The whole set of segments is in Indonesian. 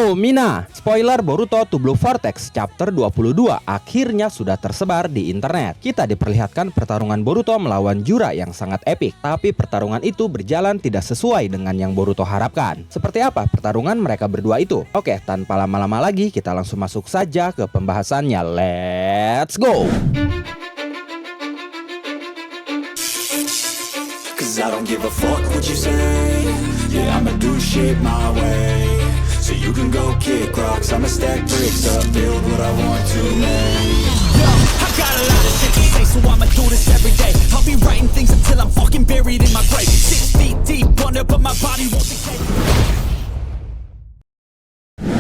Yo Mina, spoiler Boruto to Blue Vortex chapter 22 akhirnya sudah tersebar di internet. Kita diperlihatkan pertarungan Boruto melawan Jura yang sangat epik, tapi pertarungan itu berjalan tidak sesuai dengan yang Boruto harapkan. Seperti apa pertarungan mereka berdua itu? Oke, tanpa lama-lama lagi kita langsung masuk saja ke pembahasannya. Let's go! I don't give a fuck what you say. Yeah, I'ma do shit my way. So you can go kick rocks, I'ma stack bricks up, build what I want to make. Yo, I got a lot of shit to say, so I'ma do this every day. I'll be writing things until I'm fucking buried in my grave. 6 feet deep under, but my body won't decay.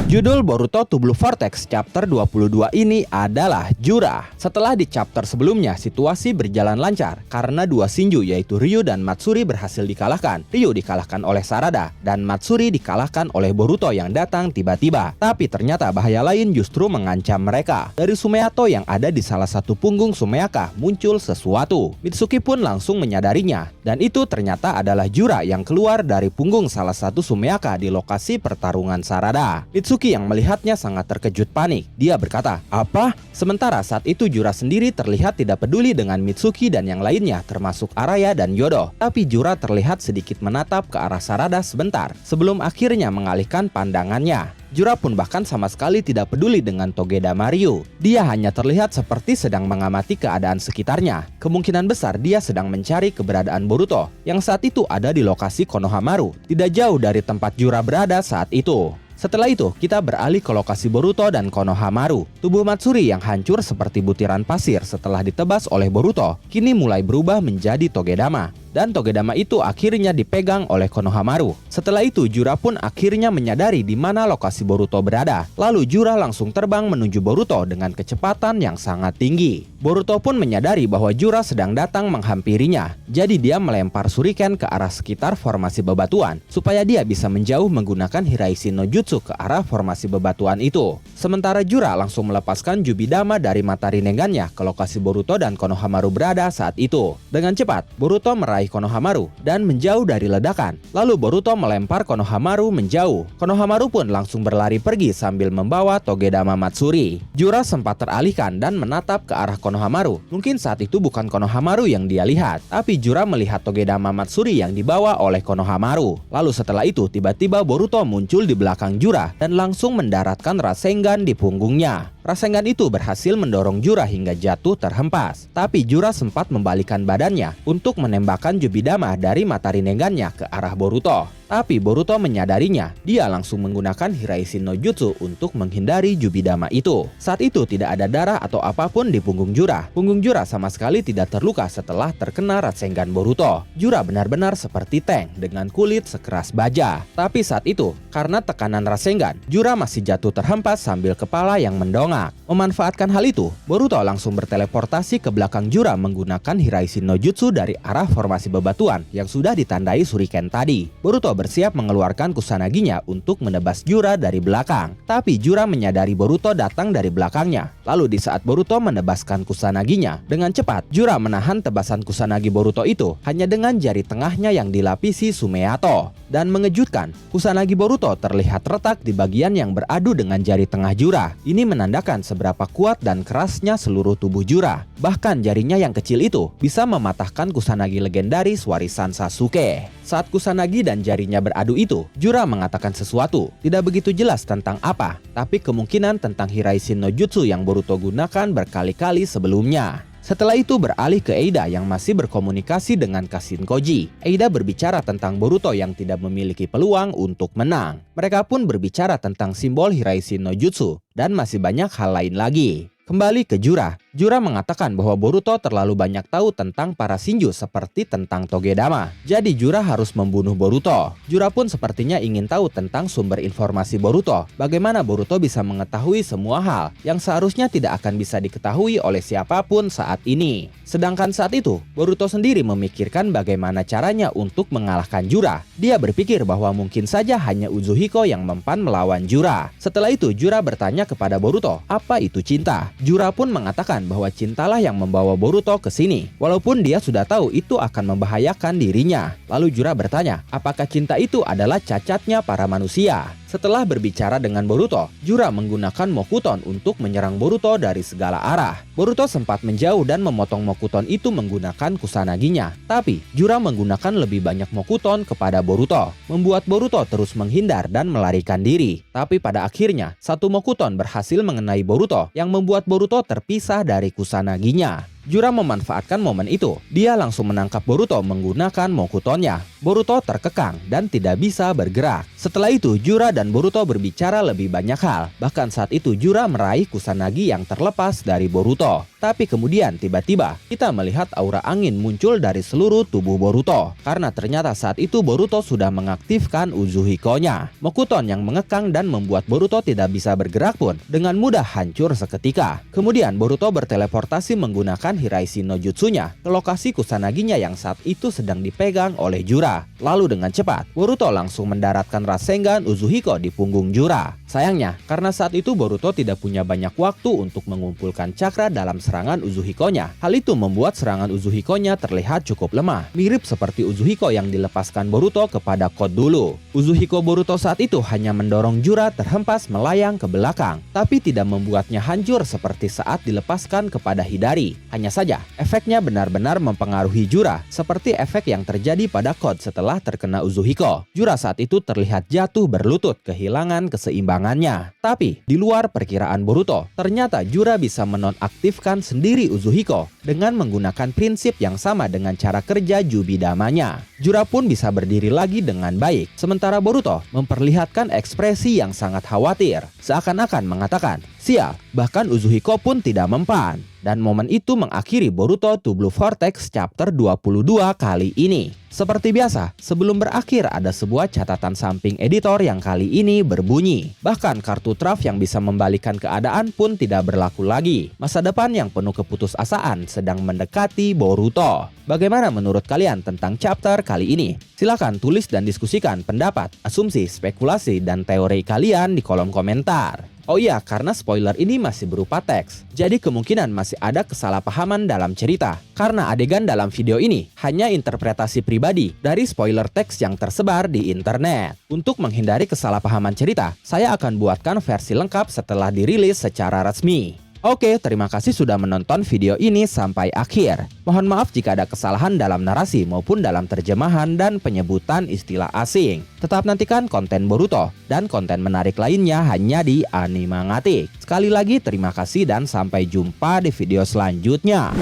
Judul Boruto to Blue Vortex chapter 22 ini adalah Jura. Setelah di chapter sebelumnya situasi berjalan lancar karena dua Shinju yaitu Ryu dan Matsuri berhasil dikalahkan. Ryu dikalahkan oleh Sarada dan Matsuri dikalahkan oleh Boruto yang datang tiba-tiba. Tapi ternyata bahaya lain justru mengancam mereka. Dari Sumeato yang ada di salah satu punggung Sumeaka muncul sesuatu. Mitsuki pun langsung menyadarinya dan itu ternyata adalah Jura yang keluar dari punggung salah satu Sumeaka di lokasi pertarungan Sarada. Mitsuki yang melihatnya sangat terkejut panik. Dia berkata, "Apa?" Sementara saat itu Jura sendiri terlihat tidak peduli dengan Mitsuki dan yang lainnya termasuk Araya dan Yodo. Tapi Jura terlihat sedikit menatap ke arah Sarada sebentar sebelum akhirnya mengalihkan pandangannya. Jura pun bahkan sama sekali tidak peduli dengan Togedama Ryu. Dia hanya terlihat seperti sedang mengamati keadaan sekitarnya. Kemungkinan besar dia sedang mencari keberadaan Boruto yang saat itu ada di lokasi Konohamaru, tidak jauh dari tempat Jura berada saat itu. Setelah itu, kita beralih ke lokasi Boruto dan Konohamaru. Tubuh Matsuri yang hancur seperti butiran pasir setelah ditebas oleh Boruto, kini mulai berubah menjadi Togedama. Dan Togedama itu akhirnya dipegang oleh Konohamaru. Setelah itu, Jura pun akhirnya menyadari di mana lokasi Boruto berada. Lalu Jura langsung terbang menuju Boruto dengan kecepatan yang sangat tinggi. Boruto pun menyadari bahwa Jura sedang datang menghampirinya. Jadi dia melempar shuriken ke arah sekitar formasi bebatuan supaya dia bisa menjauh menggunakan Hiraishin no Jutsu ke arah formasi bebatuan itu. Sementara Jura langsung melepaskan Jubidama dari mata rinengannya ke lokasi Boruto dan Konohamaru berada saat itu. Dengan cepat, Boruto meraih Konohamaru dan menjauh dari ledakan. Lalu Boruto melempar Konohamaru menjauh. Konohamaru pun langsung berlari pergi sambil membawa Togedama Matsuri. Jura sempat teralihkan dan menatap ke arah Konohamaru. Mungkin saat itu bukan Konohamaru yang dia lihat, tapi Jura melihat Togedama Matsuri yang dibawa oleh Konohamaru. Lalu setelah itu tiba-tiba Boruto muncul di belakang Jura dan langsung mendaratkan Rasengan di punggungnya. Rasengan itu berhasil mendorong Jura hingga jatuh terhempas. Tapi Jura sempat membalikkan badannya untuk menembakkan Jubidama dari mata rinengannya ke arah Boruto. Tapi Boruto menyadarinya. Dia langsung menggunakan Hiraishin no Jutsu untuk menghindari Jubidama itu. Saat itu tidak ada darah atau apapun di punggung Jura. Punggung Jura sama sekali tidak terluka setelah terkena Rasengan Boruto. Jura benar-benar seperti tank dengan kulit sekeras baja. Tapi saat itu, karena tekanan Rasengan, Jura masih jatuh terhempas sambil kepala yang mendongak. Memanfaatkan hal itu, Boruto langsung berteleportasi ke belakang Jura menggunakan Hiraishin no Jutsu dari arah formasi bebatuan yang sudah ditandai shuriken tadi. Boruto bersiap mengeluarkan Kusanaginya untuk menebas Jura dari belakang. Tapi Jura menyadari Boruto datang dari belakangnya. Lalu di saat Boruto menebaskan Kusanaginya, dengan cepat Jura menahan tebasan Kusanagi Boruto itu hanya dengan jari tengahnya yang dilapisi Sumeato. Dan mengejutkan, Kusanagi Boruto terlihat retak di bagian yang beradu dengan jari tengah Jura. Ini menandakan seberapa kuat dan kerasnya seluruh tubuh Jura. Bahkan jarinya yang kecil itu bisa mematahkan Kusanagi legendaris warisan Sasuke. Saat Kusanagi dan jarinya beradu itu, Jura mengatakan sesuatu. Tidak begitu jelas tentang apa, tapi kemungkinan tentang Hiraishin no Jutsu yang Boruto gunakan berkali-kali sebelumnya. Setelah itu beralih ke Eida yang masih berkomunikasi dengan Kashin Koji. Eida berbicara tentang Boruto yang tidak memiliki peluang untuk menang. Mereka pun berbicara tentang simbol Hiraishin no Jutsu dan masih banyak hal lain lagi. Kembali ke Jura. Jura mengatakan bahwa Boruto terlalu banyak tahu tentang para Shinju seperti tentang Togedama. Jadi Jura harus membunuh Boruto. Jura pun sepertinya ingin tahu tentang sumber informasi Boruto. Bagaimana Boruto bisa mengetahui semua hal yang seharusnya tidak akan bisa diketahui oleh siapapun saat ini. Sedangkan saat itu, Boruto sendiri memikirkan bagaimana caranya untuk mengalahkan Jura. Dia berpikir bahwa mungkin saja hanya Uzuhiko yang mempan melawan Jura. Setelah itu Jura bertanya kepada Boruto, apa itu cinta? Jura pun mengatakan bahwa cintalah yang membawa Boruto ke sini, walaupun dia sudah tahu itu akan membahayakan dirinya. Lalu Jura bertanya, apakah cinta itu adalah cacatnya para manusia? Setelah berbicara dengan Boruto, Jura menggunakan Mokuton untuk menyerang Boruto dari segala arah. Boruto sempat menjauh dan memotong Mokuton itu menggunakan Kusanaginya. Tapi, Jura menggunakan lebih banyak Mokuton kepada Boruto, membuat Boruto terus menghindar dan melarikan diri. Tapi pada akhirnya, satu Mokuton berhasil mengenai Boruto yang membuat Boruto terpisah dari Kusanaginya. Jura memanfaatkan momen itu. Dia langsung menangkap Boruto menggunakan Mokutonnya. Boruto terkekang dan tidak bisa bergerak. Setelah itu, Jura dan Boruto berbicara lebih banyak hal. Bahkan saat itu Jura meraih Kusanagi yang terlepas dari Boruto. Tapi kemudian tiba-tiba kita melihat aura angin muncul dari seluruh tubuh Boruto. Karena ternyata saat itu Boruto sudah mengaktifkan Uzuhiko-nya. Mokuton yang mengekang dan membuat Boruto tidak bisa bergerak pun dengan mudah hancur seketika. Kemudian Boruto berteleportasi menggunakan Hiraishi no Jutsunya ke lokasi Kusanaginya yang saat itu sedang dipegang oleh Jura. Lalu dengan cepat, Boruto langsung mendaratkan Rasengan Uzuhiko di punggung Jura. Sayangnya, karena saat itu Boruto tidak punya banyak waktu untuk mengumpulkan cakra dalam serangan Uzuhiko-nya. Hal itu membuat serangan Uzuhiko-nya terlihat cukup lemah, mirip seperti Uzuhiko yang dilepaskan Boruto kepada Code dulu. Uzuhiko Boruto saat itu hanya mendorong Jura terhempas melayang ke belakang, tapi tidak membuatnya hancur seperti saat dilepaskan kepada Hidari. Hanya saja, efeknya benar-benar mempengaruhi Jura, seperti efek yang terjadi pada Code setelah terkena Uzuhiko. Jura saat itu terlihat jatuh berlutut, kehilangan keseimbangannya. Tapi, di luar perkiraan Boruto, ternyata Jura bisa menonaktifkan sendiri Uzuhiko dengan menggunakan prinsip yang sama dengan cara kerja Jubidamanya. Jura pun bisa berdiri lagi dengan baik, sementara Boruto memperlihatkan ekspresi yang sangat khawatir, seakan-akan mengatakan, "Sial, bahkan Uzuhiko pun tidak mempan." Dan momen itu mengakhiri Boruto to Blue Vortex chapter 22 kali ini. Seperti biasa, sebelum berakhir ada sebuah catatan samping editor yang kali ini berbunyi. Bahkan kartu traf yang bisa membalikan keadaan pun tidak berlaku lagi. Masa depan yang penuh keputusasaan sedang mendekati Boruto. Bagaimana menurut kalian tentang chapter kali ini? Silahkan tulis dan diskusikan pendapat, asumsi, spekulasi, dan teori kalian di kolom komentar. Oh iya, karena spoiler ini masih berupa teks, jadi kemungkinan masih ada kesalahpahaman dalam cerita. Karena adegan dalam video ini hanya interpretasi pribadi dari spoiler teks yang tersebar di internet. Untuk menghindari kesalahpahaman cerita, saya akan buatkan versi lengkap setelah dirilis secara resmi. Oke, terima kasih sudah menonton video ini sampai akhir. Mohon maaf jika ada kesalahan dalam narasi maupun dalam terjemahan dan penyebutan istilah asing. Tetap nantikan konten Boruto dan konten menarik lainnya hanya di Animangatik. Sekali lagi terima kasih dan sampai jumpa di video selanjutnya.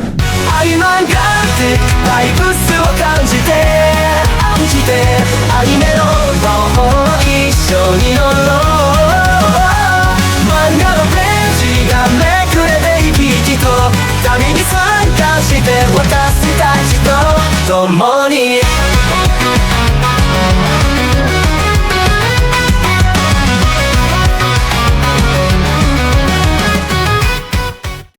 Animangatik,